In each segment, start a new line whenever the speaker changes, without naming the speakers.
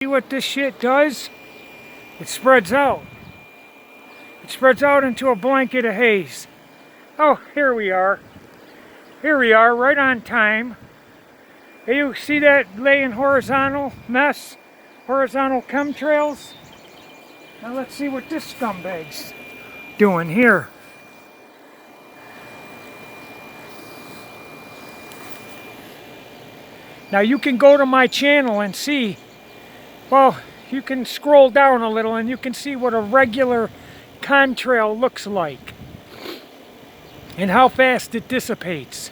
See what this shit does? It spreads out. It spreads out into a blanket of haze. Oh, here we are. Here we are, right on time. Hey, you see that laying horizontal mess? Horizontal chemtrails? Now let's see what this scumbag's doing here. Now you can go to my channel and see, well, you can scroll down a little and you can see what a regular contrail looks like and how fast it dissipates.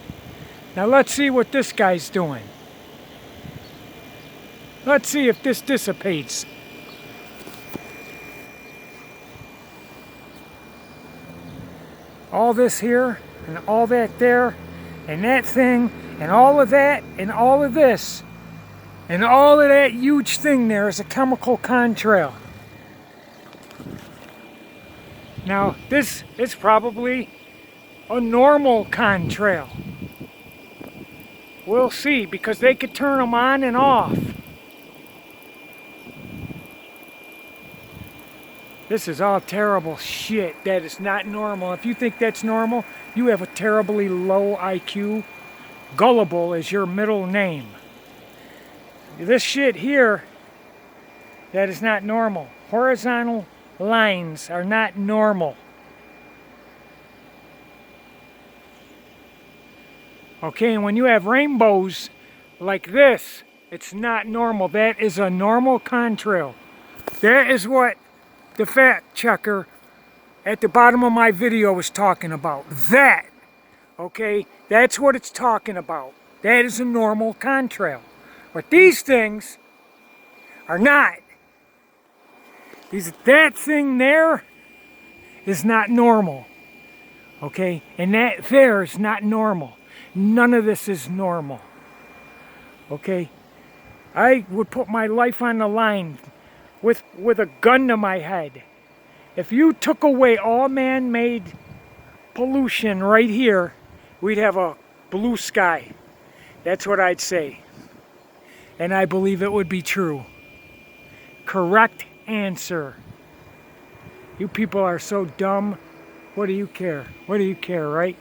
Now let's see what this guy's doing. Let's see if this dissipates. All this here and all that there and that thing and all of that and all of this and all of that huge thing there is a chemical contrail. Now this is probably a normal contrail. We'll see, because they could turn them on and off. This is all terrible shit. That is not normal. If you think that's normal, you have a terribly low IQ. Gullible is your middle name. This shit here, that is not normal. Horizontal lines are not normal. Okay, and when you have rainbows like this, it's not normal. That is a normal contrail. That is what the fact checker at the bottom of my video was talking about. That, okay, that's what it's talking about. That is a normal contrail. But these things are not. That thing there is not normal. Okay, and that there is not normal. None of this is normal. Okay, I would put my life on the line with a gun to my head. If you took away all man-made pollution right here, we'd have a blue sky. That's what I'd say. And I believe it would be true. Correct answer. You people are so dumb. What do you care? What do you care, right?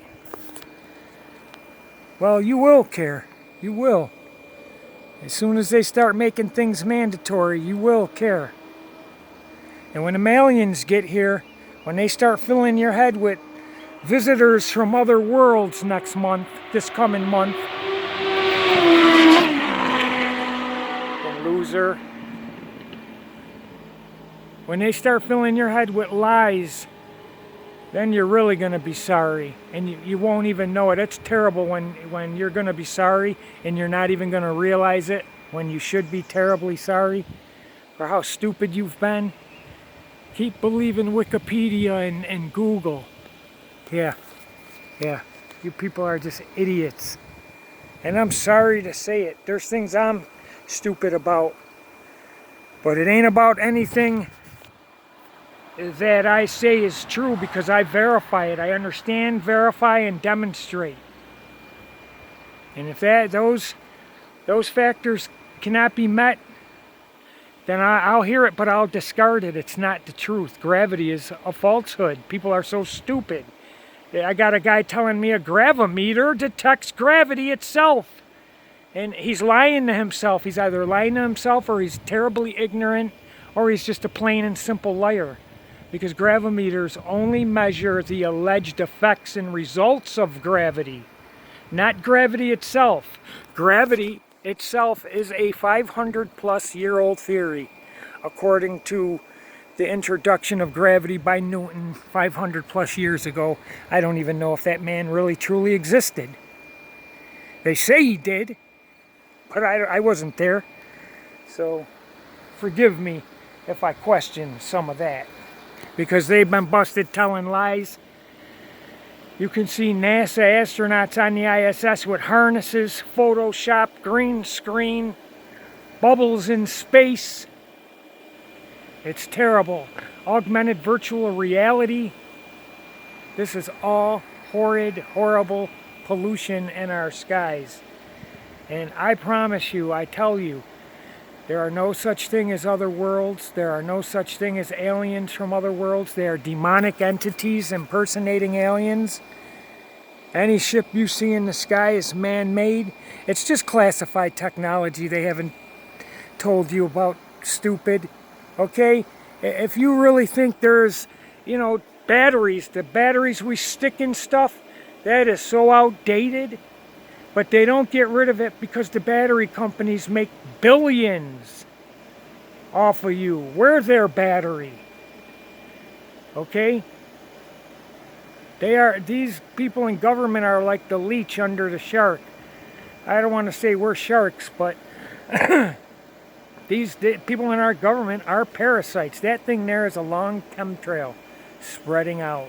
Well, you will care. You will. As soon as they start making things mandatory, you will care. And when the aliens get here, when they start filling your head with visitors from other worlds next month, this coming month, the loser. When they start filling your head with lies, then you're really going to be sorry, and you won't even know it. It's terrible when you're going to be sorry and you're not even going to realize it, when you should be terribly sorry for how stupid you've been. Keep believing Wikipedia and Google. Yeah, you people are just idiots. And I'm sorry to say it. There's things I'm stupid about, but it ain't about anything that I say is true, because I verify it. I understand, verify, and demonstrate. And if those factors cannot be met, then I'll hear it, but I'll discard it. It's not the truth. Gravity is a falsehood. People are so stupid. I got a guy telling me a gravimeter detects gravity itself. And he's lying to himself. He's either lying to himself, or he's terribly ignorant, or he's just a plain and simple liar. Because gravimeters only measure the alleged effects and results of gravity, not gravity itself. Gravity itself is a 500-plus-year-old theory, according to the introduction of gravity by Newton 500-plus years ago. I don't even know if that man really truly existed. They say he did, but I wasn't there. So forgive me if I question some of that, because they've been busted telling lies. You can see NASA astronauts on the ISS with harnesses, Photoshop, green screen, bubbles in space. It's terrible. Augmented virtual reality. This is all horrid, horrible pollution in our skies. And I promise you, I tell you, There are no such thing as other worlds. There are no such thing as aliens from other worlds. They are demonic entities impersonating aliens. Any ship you see in the sky is man-made. It's just classified technology they haven't told you about, stupid. Okay? If you really think there's, you know, batteries, the batteries we stick in stuff, that is so outdated. But they don't get rid of it because the battery companies make billions off of you. We're their battery. Okay? These people in government are like the leech under the shark. I don't want to say we're sharks, but the people in our government are parasites. That thing there is a long chemtrail spreading out.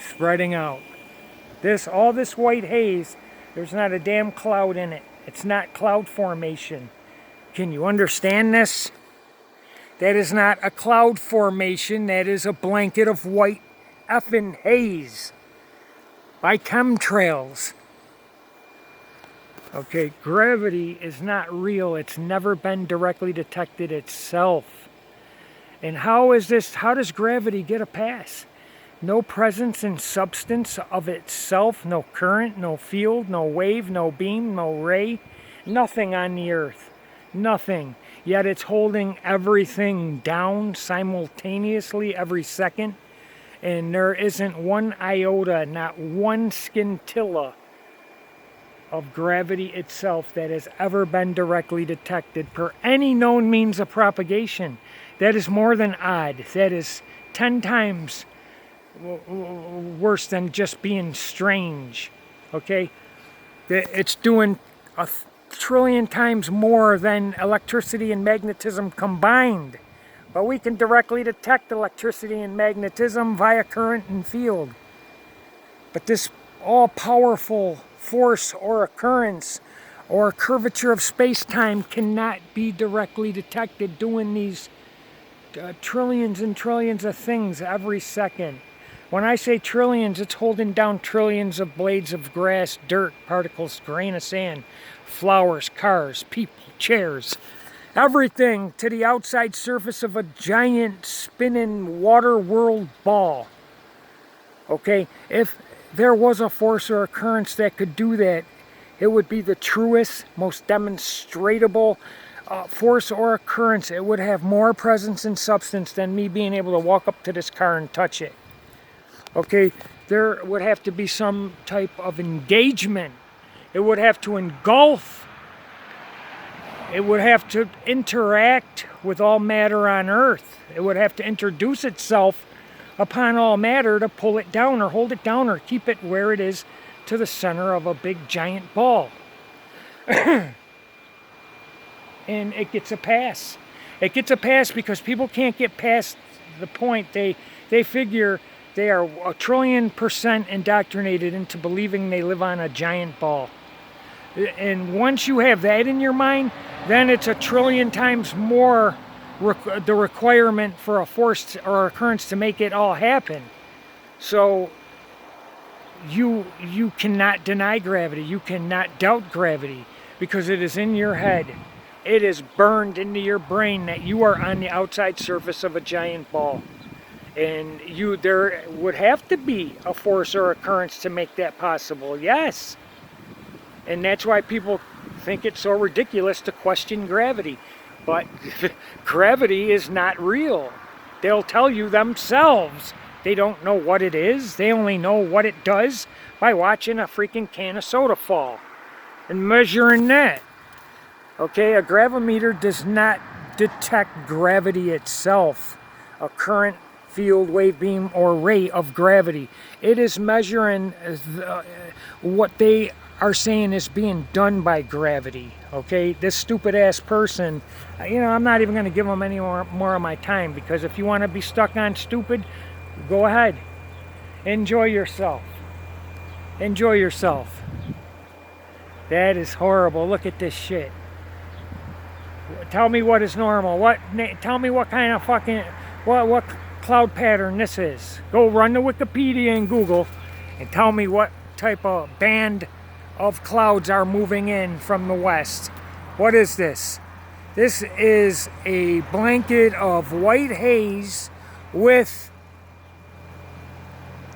Spreading out. All this white haze, there's not a damn cloud in it. It's not cloud formation. Can you understand this? That is not a cloud formation. That is a blanket of white effing haze by chemtrails. Okay, gravity is not real. It's never been directly detected itself. And how does gravity get a pass? No presence in substance of itself, no current, no field, no wave, no beam, no ray, nothing on the earth. Nothing. Yet it's holding everything down simultaneously every second. And there isn't one iota, not one scintilla of gravity itself that has ever been directly detected per any known means of propagation. That is more than odd. That is 10 times worse than just being strange. Okay? It's doing a trillion times more than electricity and magnetism combined. But we can directly detect electricity and magnetism via current and field. But this all-powerful force or occurrence or curvature of space-time cannot be directly detected doing these trillions and trillions of things every second. When I say trillions, it's holding down trillions of blades of grass, dirt, particles, grain of sand, flowers, cars, people, chairs, everything to the outside surface of a giant spinning water world ball. Okay, if there was a force or occurrence that could do that, it would be the truest, most demonstratable force or occurrence. It would have more presence and substance than me being able to walk up to this car and touch it. Okay, there would have to be some type of engagement. It would have to engulf. It would have to interact with all matter on Earth. It would have to introduce itself upon all matter to pull it down or hold it down or keep it where it is to the center of a big giant ball. And it gets a pass. It gets a pass because people can't get past the point. They figure they are 1,000,000,000% indoctrinated into believing they live on a giant ball. And once you have that in your mind, then it's 1,000,000,000,000 times more the requirement for a force or occurrence to make it all happen. So you cannot deny gravity. You cannot doubt gravity because it is in your head. It is burned into your brain that you are on the outside surface of a giant ball. And there would have to be a force or occurrence to make that possible. Yes. And that's why people think it's so ridiculous to question gravity. But gravity is not real. They'll tell you themselves. They don't know what it is. They only know what it does by watching a freaking can of soda fall and measuring that. Okay, a gravimeter does not detect gravity itself, a current, field, wave, beam, or ray of gravity. It is measuring what they are saying is being done by gravity. Okay, this stupid ass person, I'm not even going to give them any more of my time, because if you want to be stuck on stupid, go ahead. Enjoy yourself. Enjoy yourself. That is horrible. Look at this shit. Tell me what is normal. Tell me what kind of fucking what cloud pattern this is. Go run to Wikipedia and Google and tell me what type of band of clouds are moving in from the west. What is this? This is a blanket of white haze with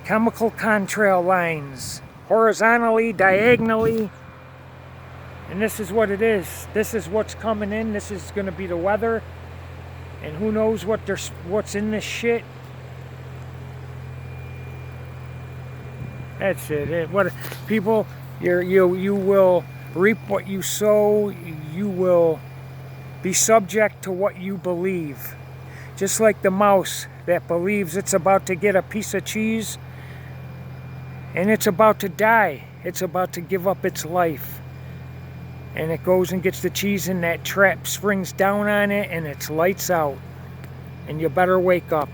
chemical contrail lines, horizontally, diagonally, and this is what it is. This is what's coming in. This is going to be the weather, and who knows what's in this shit. That's it. What people, you will reap what you sow. You will be subject to what you believe. Just like the mouse that believes it's about to get a piece of cheese and it's about to die. It's about to give up its life. And it goes and gets the cheese and that trap springs down on it and it's lights out. And you better wake up.